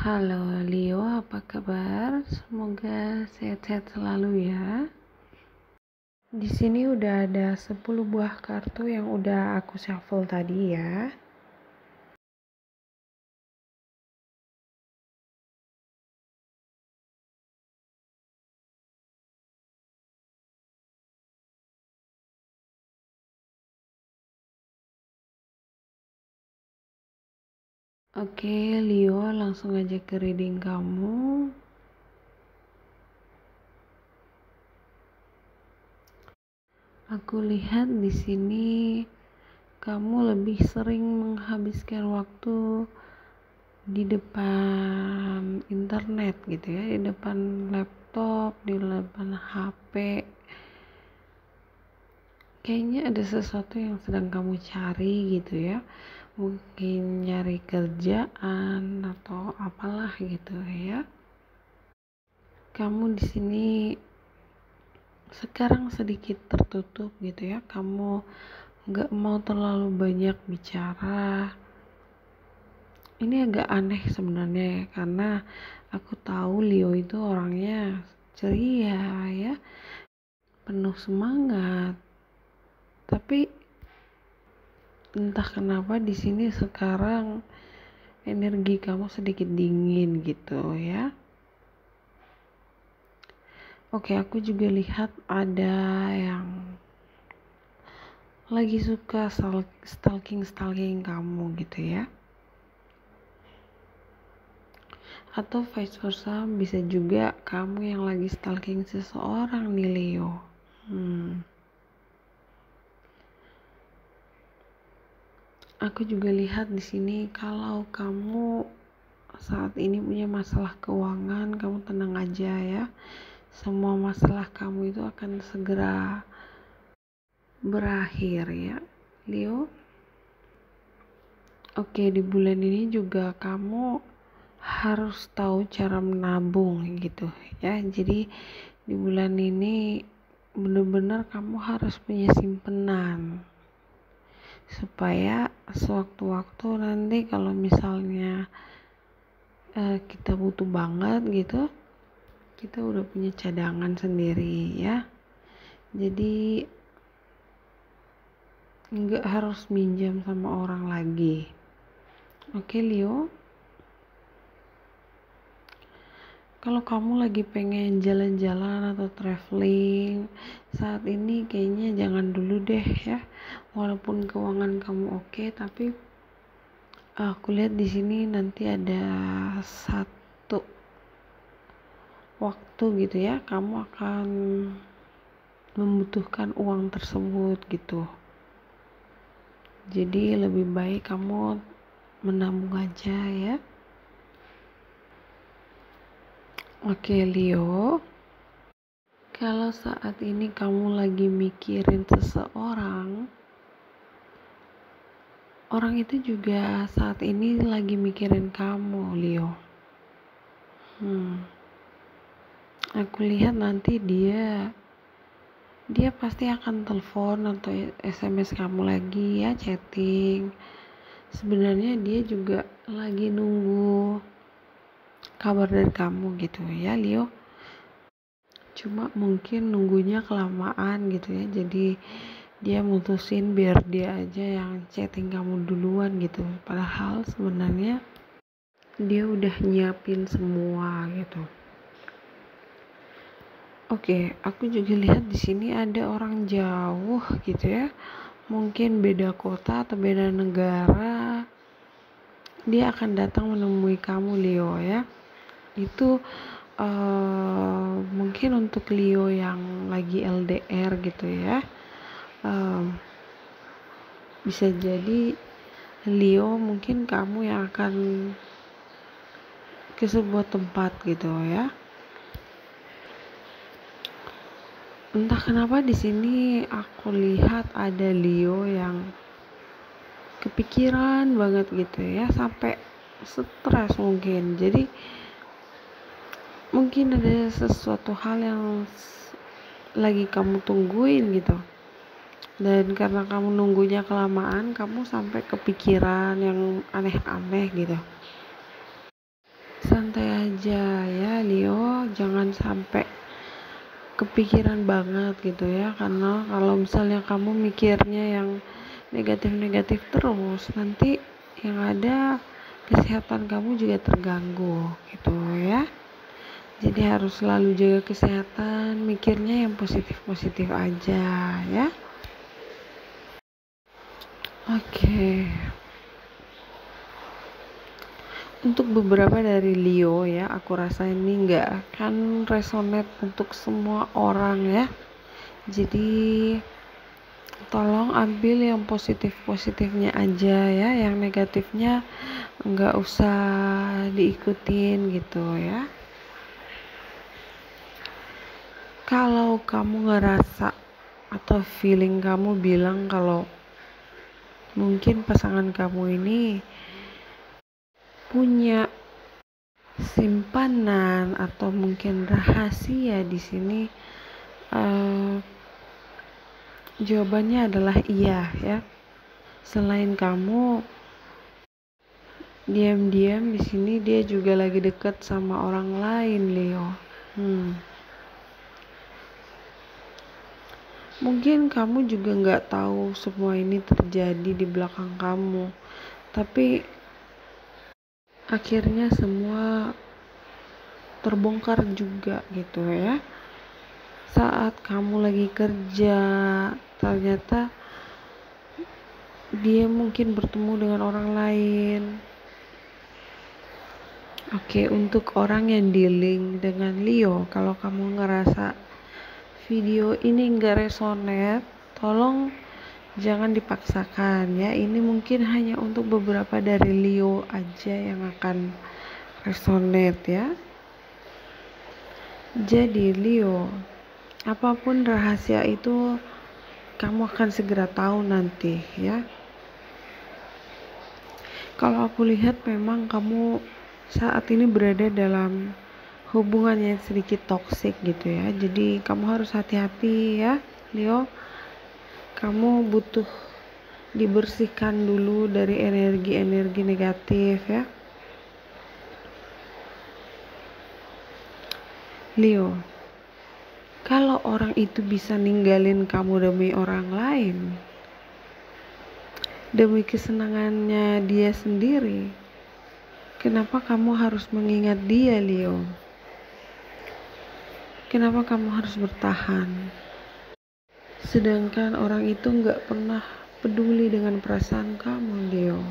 Halo Leo, apa kabar? Semoga sehat-sehat selalu ya. Di sini udah ada 10 buah kartu yang udah aku shuffle tadi ya. Oke, Leo, langsung aja ke reading kamu. Aku lihat di sini kamu lebih sering menghabiskan waktu di depan internet gitu ya, di depan laptop, di depan HP. Kayaknya ada sesuatu yang sedang kamu cari gitu ya, mungkin nyari kerjaan atau apalah gitu ya. Kamu di sini sekarang sedikit tertutup gitu ya, kamu gak mau terlalu banyak bicara. Ini agak aneh sebenarnya ya, karena aku tahu Leo itu orangnya ceria ya, penuh semangat, tapi entah kenapa di sini sekarang energi kamu sedikit dingin gitu ya. Oke, aku juga lihat ada yang lagi suka stalking kamu gitu ya. Atau vice versa, bisa juga kamu yang lagi stalking seseorang nih Leo. Aku juga lihat di sini kalau kamu saat ini punya masalah keuangan, kamu tenang aja ya. Semua masalah kamu itu akan segera berakhir ya, Leo. Oke, di bulan ini juga kamu harus tahu cara menabung gitu ya. Jadi di bulan ini benar-benar kamu harus punya simpenan supaya sewaktu-waktu nanti kalau misalnya kita butuh banget gitu, kita udah punya cadangan sendiri ya. Jadi nggak harus minjam sama orang lagi. Oke Leo, kalau kamu lagi pengen jalan-jalan atau traveling saat ini, kayaknya jangan dulu deh ya. Walaupun keuangan kamu oke, tapi aku lihat di sini nanti ada satu waktu gitu ya, kamu akan membutuhkan uang tersebut gitu. Jadi lebih baik kamu menabung aja ya. Oke Leo, kalau saat ini kamu lagi mikirin seseorang, orang itu juga saat ini lagi mikirin kamu Leo. Aku lihat nanti dia pasti akan telepon atau SMS kamu lagi ya, chatting. Sebenarnya dia juga lagi nunggu kabar dari kamu gitu ya Leo. Cuma mungkin nunggunya kelamaan gitu ya, jadi dia mutusin biar dia aja yang chatting kamu duluan gitu, padahal sebenarnya dia udah nyiapin semua gitu. Oke, aku juga lihat di sini ada orang jauh gitu ya, mungkin beda kota atau beda negara. Dia akan datang menemui kamu Leo ya. Itu mungkin untuk Leo yang lagi LDR gitu ya. Bisa jadi Leo mungkin kamu yang akan ke sebuah tempat gitu ya. Entah kenapa di sini aku lihat ada Leo yang kepikiran banget gitu ya, sampai stres mungkin. Jadi mungkin ada sesuatu hal yang lagi kamu tungguin gitu, dan karena kamu nunggunya kelamaan, kamu sampai kepikiran yang aneh-aneh gitu. santai aja ya Leo, jangan sampai kepikiran banget gitu ya, karena kalau misalnya kamu mikirnya yang negatif-negatif terus, nanti yang ada kesehatan kamu juga terganggu gitu ya. Jadi harus selalu jaga kesehatan, mikirnya yang positif-positif aja ya. Oke. Untuk beberapa dari Leo ya, aku rasa ini nggak akan resonate untuk semua orang ya. Jadi tolong ambil yang positif-positifnya aja ya, yang negatifnya nggak usah diikutin gitu ya. Kalau kamu ngerasa atau feeling kamu bilang kalau mungkin pasangan kamu ini punya simpanan atau mungkin rahasia di sini, jawabannya adalah iya ya. Selain kamu, diam-diam di sini dia juga lagi deket sama orang lain, Leo. Mungkin kamu juga nggak tahu semua ini terjadi di belakang kamu, tapi akhirnya semua terbongkar juga gitu ya. Saat kamu lagi kerja, ternyata dia mungkin bertemu dengan orang lain. Oke, untuk orang yang dealing dengan Leo, kalau kamu ngerasa video ini nggak resonate, tolong jangan dipaksakan ya. Ini mungkin hanya untuk beberapa dari Leo aja yang akan resonate ya. Jadi Leo, apapun rahasia itu kamu akan segera tahu nanti ya. Kalau aku lihat memang kamu saat ini berada dalam hubungan yang sedikit toksik gitu ya. Jadi kamu harus hati-hati ya Leo. Kamu butuh dibersihkan dulu dari energi-energi negatif ya. Leo, kalau orang itu bisa ninggalin kamu demi orang lain, demi kesenangannya dia sendiri, kenapa kamu harus mengingat dia, Leo? Kenapa kamu harus bertahan? Sedangkan orang itu gak pernah peduli dengan perasaan kamu, Leo.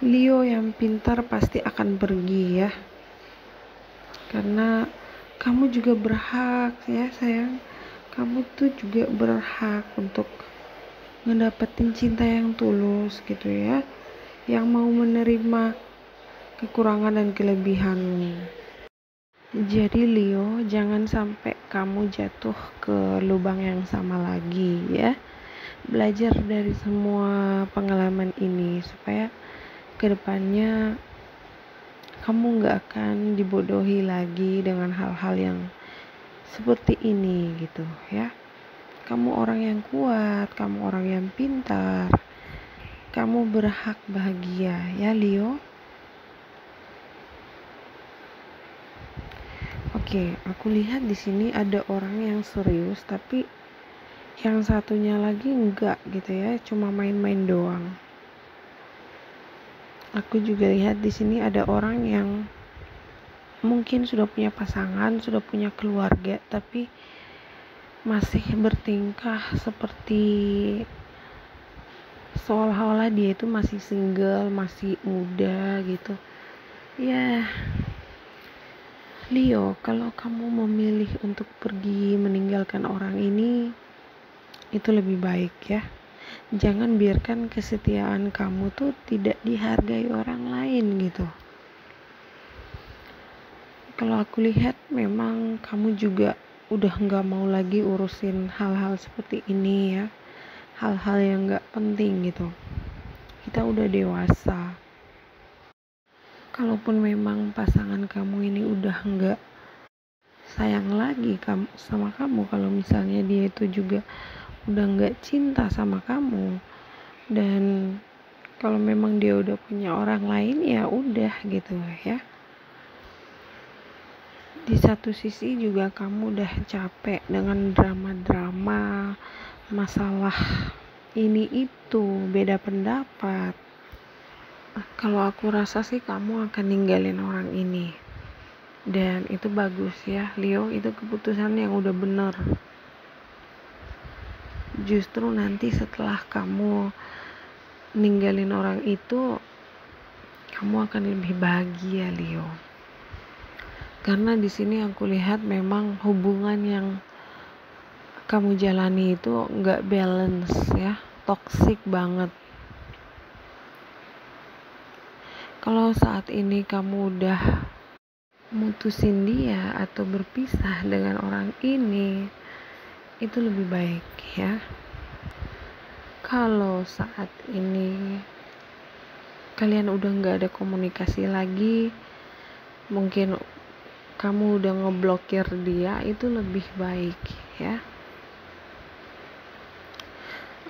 Leo yang pintar pasti akan pergi ya. Karena kamu juga berhak ya sayang. Kamu tuh juga berhak untuk ngedapetin cinta yang tulus gitu ya, yang mau menerima kekurangan dan kelebihanmu. Jadi Leo, jangan sampai kamu jatuh ke lubang yang sama lagi ya. Belajar dari semua pengalaman ini supaya kedepannya kamu gak akan dibodohi lagi dengan hal-hal yang seperti ini gitu ya. Kamu orang yang kuat, kamu orang yang pintar, kamu berhak bahagia ya Leo. Oke, aku lihat di sini ada orang yang serius, tapi yang satunya lagi enggak gitu ya, cuma main-main doang. Aku juga lihat di sini ada orang yang mungkin sudah punya pasangan, sudah punya keluarga, tapi masih bertingkah seperti seolah-olah dia itu masih single, masih muda gitu. Ya, Leo, kalau kamu memilih untuk pergi meninggalkan orang ini, itu lebih baik ya. Jangan biarkan kesetiaan kamu tuh tidak dihargai orang lain gitu. Kalau aku lihat memang kamu juga udah gak mau lagi urusin hal-hal seperti ini ya. Hal-hal yang gak penting gitu. Kita udah dewasa. Kalaupun memang pasangan kamu ini udah gak sayang lagi sama kamu, kalau misalnya dia itu juga udah gak cinta sama kamu, dan Kalau memang dia udah punya orang lain ya udah gitu ya. Di satu sisi juga kamu udah capek dengan drama-drama masalah ini itu, beda pendapat. Kalau aku rasa sih kamu akan ninggalin orang ini. Dan itu bagus ya, Leo, itu keputusan yang udah bener. Justru nanti setelah kamu ninggalin orang itu, kamu akan lebih bahagia, Leo. Karena di sini aku lihat memang hubungan yang kamu jalani itu nggak balance ya, toxic banget. Kalau saat ini kamu udah mutusin dia atau berpisah dengan orang ini, itu lebih baik ya. Kalau saat ini kalian udah nggak ada komunikasi lagi, mungkin kamu udah ngeblokir dia, itu lebih baik ya.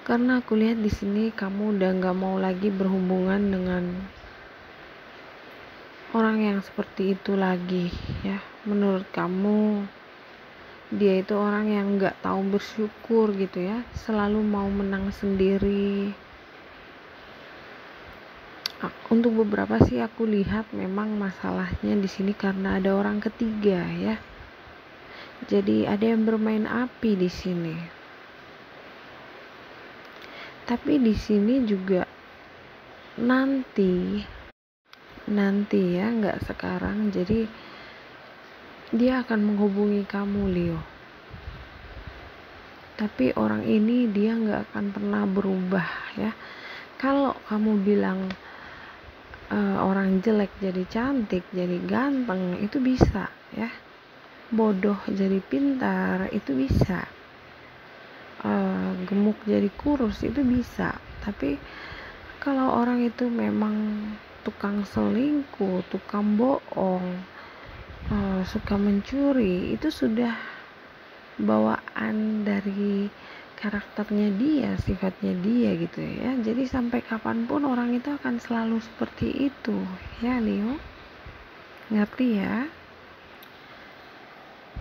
Karena aku lihat di sini kamu udah nggak mau lagi berhubungan dengan orang yang seperti itu lagi ya. Menurut kamu dia itu orang yang nggak tahu bersyukur gitu ya, selalu mau menang sendiri. Untuk beberapa sih aku lihat memang masalahnya di sini karena ada orang ketiga ya. Jadi ada yang bermain api di sini. Tapi di sini juga nanti ya, nggak sekarang. Jadi dia akan menghubungi kamu, Leo. Tapi orang ini dia nggak akan pernah berubah ya. Kalau kamu bilang orang jelek jadi cantik, jadi ganteng, itu bisa ya. Bodoh jadi pintar, itu bisa. Gemuk jadi kurus, itu bisa. Tapi kalau orang itu memang tukang selingkuh, tukang bohong, suka mencuri, itu sudah bawaan dari karakternya dia, sifatnya dia gitu ya. Jadi sampai kapanpun orang itu akan selalu seperti itu ya, Leo. Ngerti ya?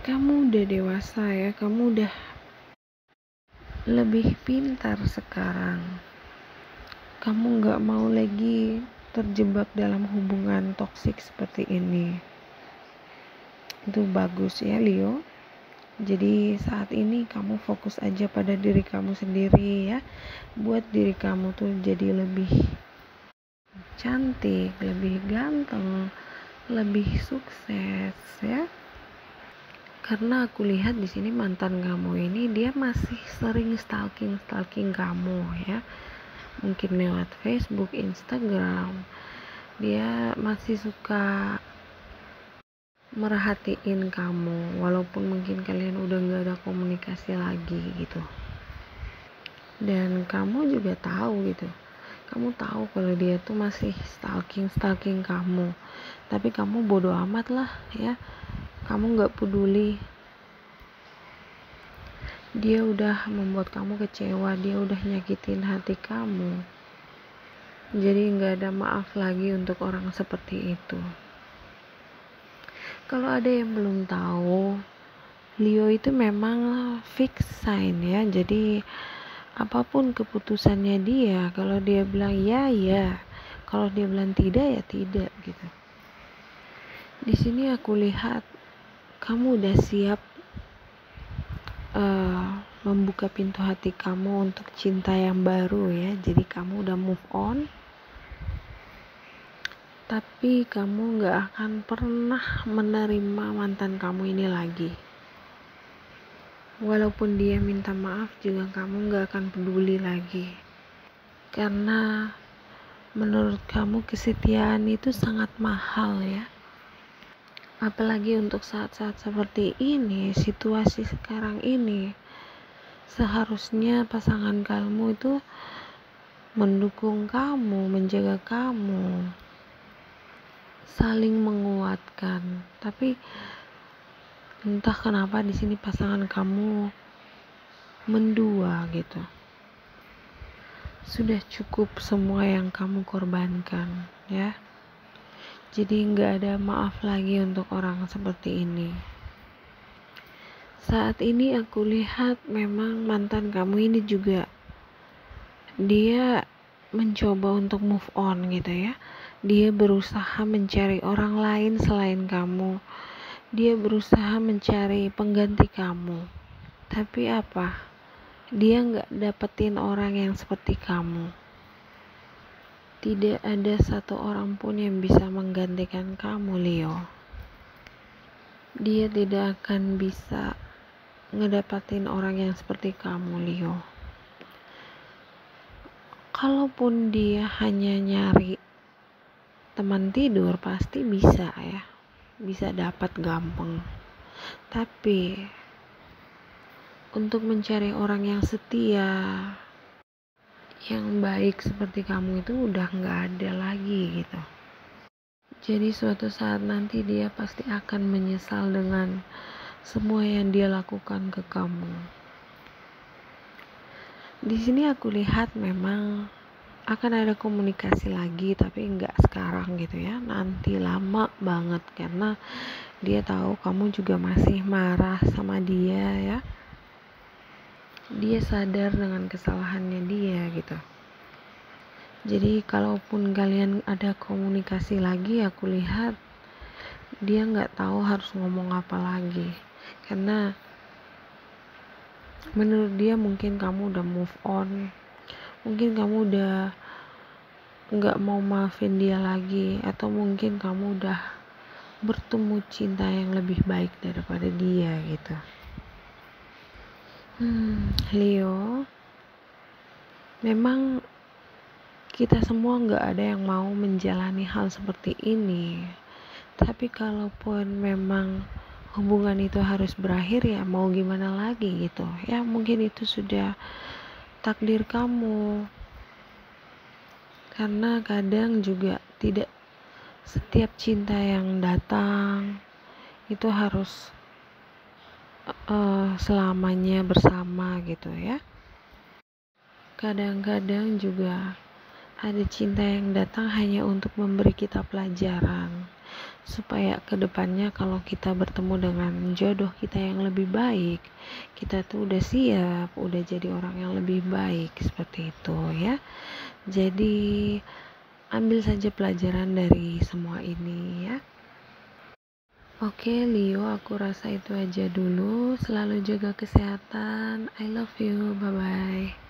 Kamu udah dewasa ya, kamu udah lebih pintar sekarang. Kamu gak mau lagi terjebak dalam hubungan toksik seperti ini. Itu bagus ya, Leo. Jadi saat ini kamu fokus aja pada diri kamu sendiri ya. Buat diri kamu tuh jadi lebih cantik, lebih ganteng, lebih sukses ya. Karena aku lihat di sini mantan kamu ini dia masih sering stalking kamu ya. Mungkin lewat Facebook, Instagram. Dia masih suka merhatiin kamu walaupun mungkin kalian udah gak ada komunikasi lagi gitu. Dan kamu juga tahu gitu, kamu tahu kalau dia tuh masih stalking kamu, tapi kamu bodo amat lah ya, kamu gak peduli. Dia udah membuat kamu kecewa, dia udah nyakitin hati kamu, jadi gak ada maaf lagi untuk orang seperti itu. Kalau ada yang belum tahu, Leo itu memang fix sign ya. Jadi apapun keputusannya dia, kalau dia bilang ya ya, kalau dia bilang tidak ya tidak gitu. Di sini aku lihat kamu udah siap membuka pintu hati kamu untuk cinta yang baru ya. Jadi kamu udah move on. Tapi kamu gak akan pernah menerima mantan kamu ini lagi. Walaupun dia minta maaf juga kamu gak akan peduli lagi. Karena menurut kamu kesetiaan itu sangat mahal ya. Apalagi untuk saat-saat seperti ini, situasi sekarang ini. Seharusnya pasangan kamu itu mendukung kamu, menjaga kamu, saling menguatkan. Tapi entah kenapa di sini pasangan kamu mendua gitu. sudah cukup semua yang kamu korbankan, ya. Jadi nggak ada maaf lagi untuk orang seperti ini. Saat ini aku lihat memang mantan kamu ini juga dia mencoba untuk move on gitu ya. Dia berusaha mencari orang lain selain kamu. Dia berusaha mencari pengganti kamu. Tapi apa? Dia nggak dapetin orang yang seperti kamu. Tidak ada satu orang pun yang bisa menggantikan kamu, Leo. Dia tidak akan bisa ngedapatin orang yang seperti kamu, Leo. Kalaupun dia hanya nyari teman tidur, pasti bisa ya, bisa dapat gampang. Tapi untuk mencari orang yang setia, yang baik seperti kamu itu udah gak ada lagi gitu. Jadi suatu saat nanti dia pasti akan menyesal dengan semua yang dia lakukan ke kamu. Di sini aku lihat memang akan ada komunikasi lagi, tapi nggak sekarang gitu ya, nanti lama banget, karena dia tahu kamu juga masih marah sama dia ya. Dia sadar dengan kesalahannya dia gitu. Jadi kalaupun kalian ada komunikasi lagi, aku lihat dia nggak tahu harus ngomong apa lagi, karena menurut dia mungkin kamu udah move on, mungkin kamu udah nggak mau maafin dia lagi, atau mungkin kamu udah bertemu cinta yang lebih baik daripada dia gitu. Leo, memang kita semua nggak ada yang mau menjalani hal seperti ini, tapi kalaupun memang hubungan itu harus berakhir, ya mau gimana lagi gitu ya, mungkin itu sudah takdir kamu. Karena kadang juga tidak setiap cinta yang datang itu harus selamanya bersama gitu ya. Kadang-kadang juga ada cinta yang datang hanya untuk memberi kita pelajaran, supaya kedepannya kalau kita bertemu dengan jodoh kita yang lebih baik, kita tuh udah siap, udah jadi orang yang lebih baik, seperti itu ya. Jadi ambil saja pelajaran dari semua ini ya. Oke Leo, aku rasa itu aja dulu. Selalu jaga kesehatan. I love you, bye bye.